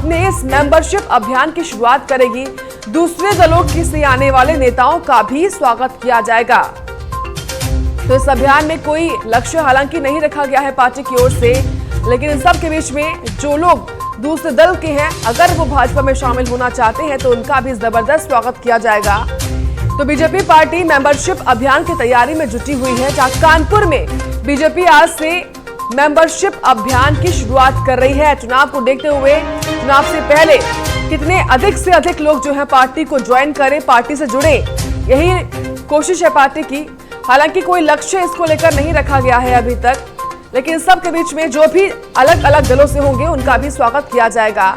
अपने इस मेंबरशिप अभियान की शुरुआत करेगी। दूसरे दलों से आने वाले नेताओं का भी स्वागत किया जाएगा। तो इस अभियान में कोई लक्ष्य हालांकि नहीं रखा गया है पार्टी की ओर से, लेकिन इन सब के बीच में जो लोग दूसरे दल के हैं, अगर वो भाजपा में शामिल होना चाहते हैं तो उनका भी जबरदस्त स्वागत किया जाएगा। तो बीजेपी पार्टी मेंबरशिप अभियान की तैयारी में जुटी हुई है, जहां कानपुर में बीजेपी आज से मेंबरशिप अभियान की शुरुआत कर रही है। चुनाव को देखते हुए चुनाव से पहले कितने अधिक से अधिक लोग जो है पार्टी को ज्वाइन करें, पार्टी से जुड़े, यही कोशिश है पार्टी की। हालांकि कोई लक्ष्य इसको लेकर नहीं रखा गया है अभी तक, लेकिन सब के बीच में जो भी अलग अलग दलों से होंगे उनका भी स्वागत किया जाएगा।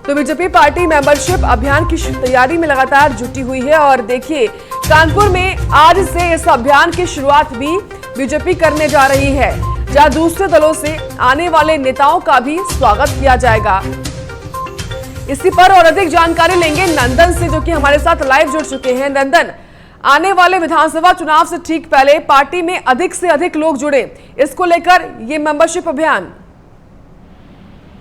तो बीजेपी पार्टी मेंबरशिप अभियान की तैयारी में लगातार जुटी हुई है और देखिए कानपुर में आज से इस अभियान की शुरुआत भी बीजेपी करने जा रही है, जहां दूसरे दलों से आने वाले नेताओं का भी स्वागत किया जाएगा। इसी पर और अधिक जानकारी लेंगे नंदन से, जो कि हमारे साथ लाइव जुड़ चुके हैं। नंदन, आने वाले विधानसभा चुनाव से ठीक पहले पार्टी में अधिक से अधिक लोग जुड़े, इसको लेकर ये मेंबरशिप अभियान।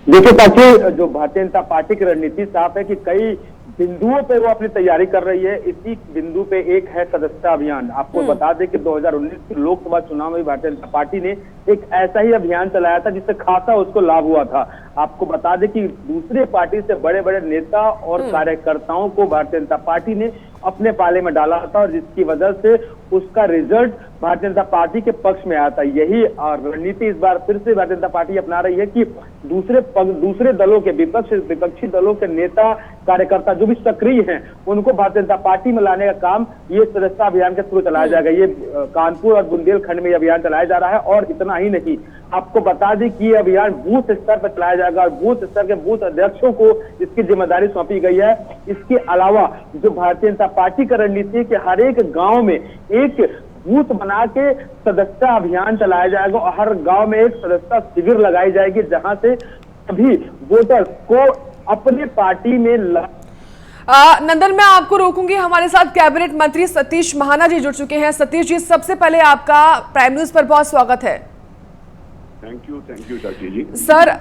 देखिए ताकि जो भारतीय जनता पार्टी की रणनीति साफ है कि कई बिंदुओं पे वो अपनी तैयारी कर रही है। इसी बिंदु पे एक है सदस्यता अभियान। आपको बता दें कि 2019 के लोकसभा चुनाव में भारतीय जनता पार्टी ने एक ऐसा ही अभियान चलाया था जिससे खासा उसको लाभ हुआ था। आपको बता दें कि दूसरे पार्टी से बड़े बड़े नेता और कार्यकर्ताओं को भारतीय जनता पार्टी ने अपने पाले में डाला था और जिसकी वजह से उसका रिजल्ट भारतीय जनता पार्टी के पक्ष में आया था। यही रणनीति इस बार फिर से भारतीय जनता पार्टी अपना रही है कि दूसरे दलों के विपक्षी दलों के नेता कार्यकर्ता जो भी सक्रिय हैं उनको भारतीय जनता पार्टी में लाने का काम ये सदस्यता अभियान के थ्रू चलाया जाएगा। ये कानपुर और बुंदेलखंड में ये अभियान चलाया जा रहा है और इतना ही नहीं, आपको बता दें कि ये अभियान बूथ स्तर पर चलाया जाएगा और बूथ स्तर के बूथ अध्यक्षों को इसकी जिम्मेदारी सौंपी गई है। इसके अलावा जो भारतीय जनता पार्टी का रणनीति है कि हर एक गांव में एक बूथ बना के सदस्यता अभियान चलाया जाएगा और हर गांव में एक सदस्यता शिविर लगाई जाएगी जहां से सभी वोटर्स को अपने पार्टी में नंदन, मैं आपको रोकूंगी। हमारे साथ कैबिनेट मंत्री सतीश महाना जी जुड़ चुके हैं। सतीश जी, सबसे पहले आपका प्राइम न्यूज पर बहुत स्वागत है। थैंक यू चाची जी। सर,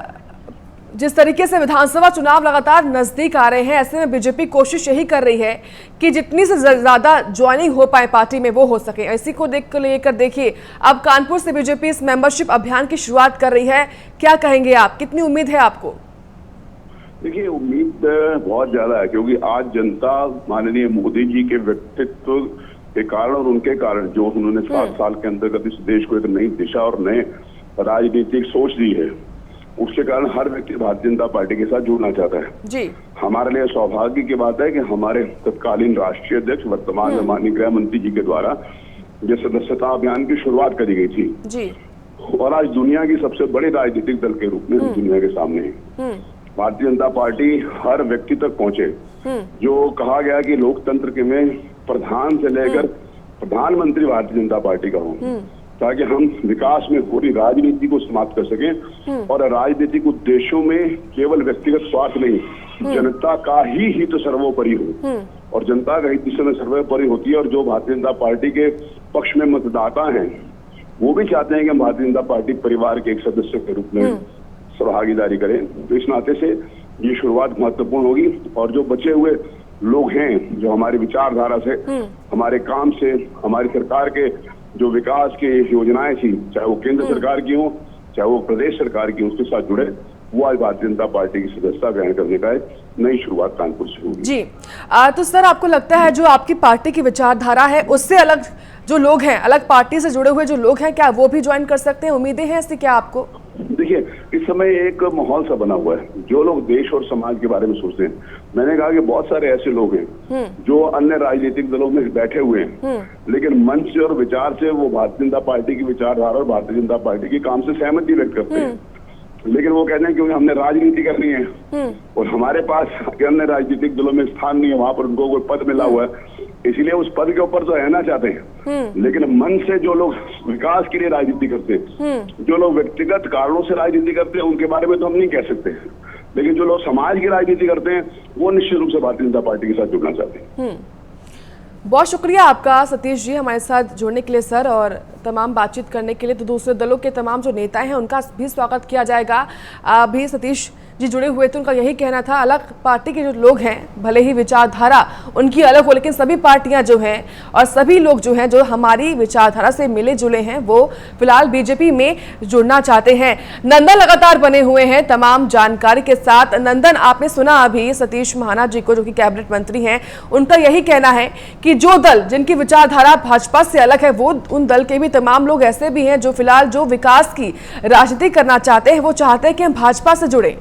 जिस तरीके से विधानसभा चुनाव लगातार नजदीक आ रहे हैं, ऐसे में बीजेपी कोशिश यही कर रही है कि जितनी से ज्यादा ज्वाइनिंग हो पाए पार्टी में वो हो सके। इसी को लेकर देखिए अब कानपुर से बीजेपी इस मेंबरशिप अभियान की शुरुआत कर रही है, क्या कहेंगे आप, कितनी उम्मीद है आपको? देखिए, उम्मीद बहुत ज्यादा है क्योंकि आज जनता माननीय मोदी जी के व्यक्तित्व के कारण और उनके कारण जो उन्होंने 7 साल के अंतर्गत इस देश को एक नई दिशा और नए राजनीतिक सोच दी है, उसके कारण हर व्यक्ति भारतीय जनता पार्टी के साथ जुड़ना चाहता है जी। हमारे लिए सौभाग्य की बात है कि हमारे तत्कालीन राष्ट्रीय अध्यक्ष वर्तमान में माननीय गृह मंत्री जी के द्वारा ये सदस्यता अभियान की शुरुआत करी गई थी जी। और आज दुनिया की सबसे बड़े राजनीतिक दल के रूप में दुनिया के सामने है। भारतीय जनता पार्टी हर व्यक्ति तक पहुंचे। जो कहा गया कि लोकतंत्र के में प्रधान से लेकर प्रधानमंत्री भारतीय जनता पार्टी का हो, ताकि हम विकास में पूरी राजनीति को समाप्त कर सकें और राजनीतिक उद्देश्यों में केवल व्यक्तिगत स्वार्थ नहीं, जनता का ही हित सर्वोपरि हो और जनता का हित जिस समय सर्वोपरि होती है और जो भारतीय जनता पार्टी के पक्ष में मतदाता हैं वो भी चाहते हैं कि हम भारतीय जनता पार्टी परिवार के एक सदस्य के रूप में भागीदारी करें। तो इस नाते से ये शुरुआत महत्वपूर्ण होगी और जो बचे हुए लोग हैं जो हमारी विचारधारा से, हमारे काम से, हमारी सरकार के जो विकास की योजनाएं थी, चाहे वो केंद्र सरकार की हो चाहे वो प्रदेश सरकार की, उसके साथ जुड़े, वो आज भारतीय जनता पार्टी की सदस्यता ग्रहण करने का एक नई शुरुआत कानपुर से होगी जी। तो सर, आपको लगता है जो आपकी पार्टी की विचारधारा है उससे अलग जो लोग हैं, अलग पार्टी से जुड़े हुए जो लोग हैं, क्या वो भी ज्वाइन कर सकते हैं? उम्मीदें हैं ऐसी क्या आपको? देखिए, इस समय एक माहौल सा बना हुआ है, जो लोग देश और समाज के बारे में सोचते हैं। मैंने कहा कि बहुत सारे ऐसे लोग हैं जो अन्य राजनीतिक दलों में बैठे हुए हैं, लेकिन मन से और विचार से वो भारतीय जनता पार्टी की विचारधारा और भारतीय जनता पार्टी के काम से सहमति व्यक्त करते हैं, लेकिन वो कहते हैं क्योंकि हमने राजनीति करनी है और हमारे पास अन्य राजनीतिक दलों में स्थान नहीं है, वहां पर उनको कोई पद मिला हुआ है, इसीलिए उस पद के ऊपर तो रहना चाहते हैं। लेकिन मन से जो लोग विकास के लिए राजनीति करते हैं, जो लोग व्यक्तिगत कारणों से राजनीति करते हैं, उनके बारे में तो हम नहीं कह सकते, लेकिन जो लोग समाज की राजनीति करते हैं वो निश्चित रूप से भारतीय जनता पार्टी के साथ जुड़ना चाहते हैं। बहुत शुक्रिया आपका सतीश जी हमारे साथ जुड़ने के लिए सर, और तमाम बातचीत करने के लिए। तो दूसरे दलों के तमाम जो नेता हैं उनका भी स्वागत किया जाएगा। अभी सतीश जी जुड़े हुए थे, उनका यही कहना था अलग पार्टी के जो लोग हैं भले ही विचारधारा उनकी अलग हो, लेकिन सभी पार्टियां जो हैं और सभी लोग जो हैं जो हमारी विचारधारा से मिले जुले हैं वो फिलहाल बीजेपी में जुड़ना चाहते हैं। नंदन लगातार बने हुए हैं तमाम जानकारी के साथ। नंदन, आपने सुना अभी सतीश महाना जी को जो कि कैबिनेट मंत्री हैं, उनका यही कहना है कि जो दल जिनकी विचारधारा भाजपा से अलग है वो उन दल के भी तमाम लोग ऐसे भी हैं जो फिलहाल जो विकास की राजनीति करना चाहते हैं, वो चाहते हैं कि हम भाजपा से जुड़े।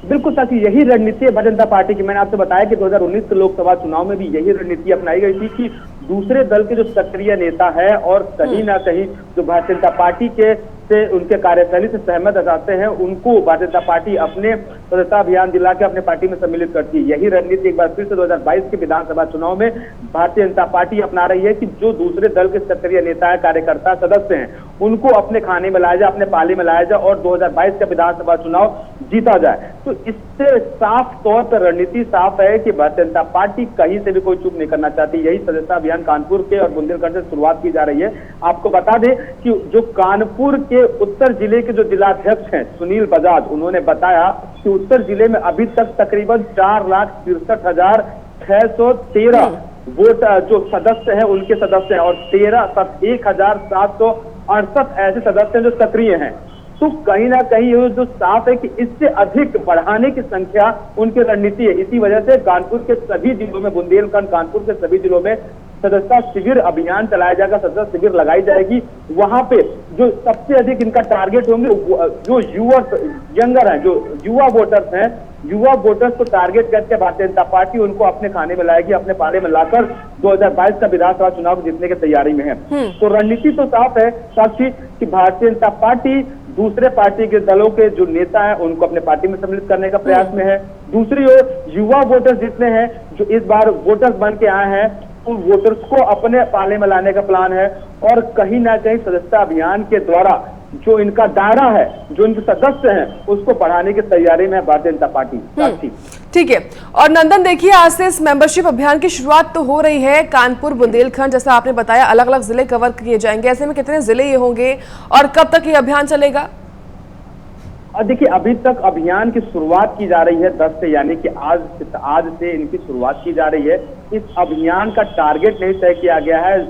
बिल्कुल साथी, यही रणनीति है भारतीय जनता पार्टी की। मैंने आपसे बताया कि 2019 के लोकसभा चुनाव में भी यही रणनीति अपनाई गई थी कि दूसरे दल के जो सक्रिय नेता है और कहीं ना कहीं जो भारतीय जनता पार्टी के से उनके कार्यशैली से सहमत रहते हैं, उनको भारतीय जनता पार्टी अपने सदस्यता अभियान दिला के अपने पार्टी में सम्मिलित करती है। यही रणनीति एक बार फिर से 2022 के विधानसभा चुनाव में भारतीय जनता पार्टी अपना रही है कि जो दूसरे दल के सक्रिय नेता है, कार्यकर्ता, सदस्य हैं, उनको अपने खाने में लाया जाए, अपने पाले में लाया जाए और 2022 का विधानसभा चुनाव जीता जाए। तो इससे साफ तौर पर रणनीति साफ है कि भारतीय जनता पार्टी कहीं से भी कोई चूक नहीं करना चाहती। यही सदस्यता अभियान कानपुर के और बुंदेलखंड से शुरुआत की जा रही है। आपको बता दें कि जो कानपुर के उत्तर जिले के जो जिलाध्यक्ष हैं सुनील बजाज, उन्होंने बताया कि उत्तर जिले में अभी तक तकरीबन 4,63,613 वोट जो सदस्य हैं उनके सदस्य हैं और 1,768 ऐसे सदस्य हैं जो सक्रिय हैं। तो कहीं ना कहीं ये जो साफ है कि इससे अधिक बढ़ाने की संख्या उनकी रणनीति है। इसी वजह से कानपुर के सभी जिलों में, बुंदेलखंड कानपुर के सभी जिलों में सदस्यता शिविर अभियान चलाया जाएगा, सदस्यता शिविर लगाई जाएगी। वहां पे जो सबसे अधिक इनका टारगेट होंगे जो यंगर हैं, जो युवा वोटर्स हैं, युवा वोटर्स को टारगेट करके भारतीय जनता पार्टी उनको अपने खाने में लाएगी, अपने पाले में लाकर 2022 का विधानसभा चुनाव जीतने की तैयारी में है। तो रणनीति तो साफ है साक्षी कि भारतीय जनता पार्टी दूसरे पार्टी के दलों के जो नेता हैं उनको अपने पार्टी में सम्मिलित करने का प्रयास में है। दूसरी ओर युवा वोटर्स जितने हैं जो इस बार वोटर्स बन के आए हैं, उन वोटर्स को अपने पाले में लाने का प्लान है और कहीं ना कहीं सदस्यता अभियान के द्वारा जो इनका दायरा है, जो इनके सदस्य हैं, उसको बढ़ाने की तैयारी में है भारतीय जनता पार्टी। ठीक है। और नंदन, देखिए आज से इस मेंबरशिप अभियान की शुरुआत तो हो रही है। कानपुर, बुंदेलखंड, जैसा आपने बताया अलग अलग जिले कवर किए जाएंगे। ऐसे में कितने जिले ये होंगे और कब तक ये अभियान चलेगा? और देखिए अभी तक अभियान की शुरुआत की जा रही है 10 से, यानी कि आज से इनकी शुरुआत की जा रही है। इस अभियान का टारगेट नहीं तय किया गया है,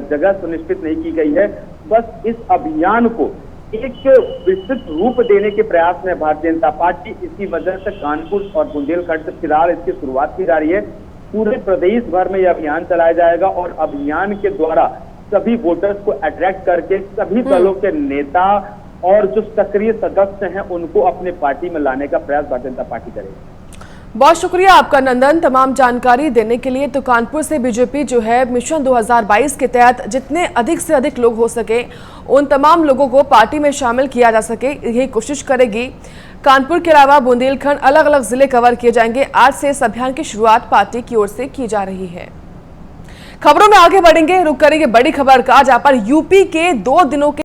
जगह सुनिश्चित नहीं की गई है। बस इस अभियान को एक विस्तृत रूप देने के प्रयास में भारतीय जनता पार्टी, इसी वजह से कानपुर और बुंदेलखंड से फिलहाल इसकी शुरुआत की जा रही है। पूरे प्रदेश भर में यह अभियान चलाया जाएगा और अभियान के द्वारा सभी वोटर्स को अट्रैक्ट करके सभी दलों के नेता और जो सक्रिय सदस्य हैं उनको अपने पार्टी में लाने का प्रयास भारतीय जनता पार्टी करेगी। बहुत शुक्रिया आपका नंदन तमाम जानकारी देने के लिए। तो कानपुर से बीजेपी जो है मिशन 2022 के तहत जितने अधिक से अधिक लोग हो सके उन तमाम लोगों को पार्टी में शामिल किया जा सके, यही कोशिश करेगी। कानपुर के अलावा बुंदेलखंड अलग अलग जिले कवर किए जाएंगे। आज से इस अभियान की शुरुआत पार्टी की ओर से की जा रही है। खबरों में आगे बढ़ेंगे, रुक करेंगे बड़ी खबर का, जहां पर यूपी के 2 दिनों के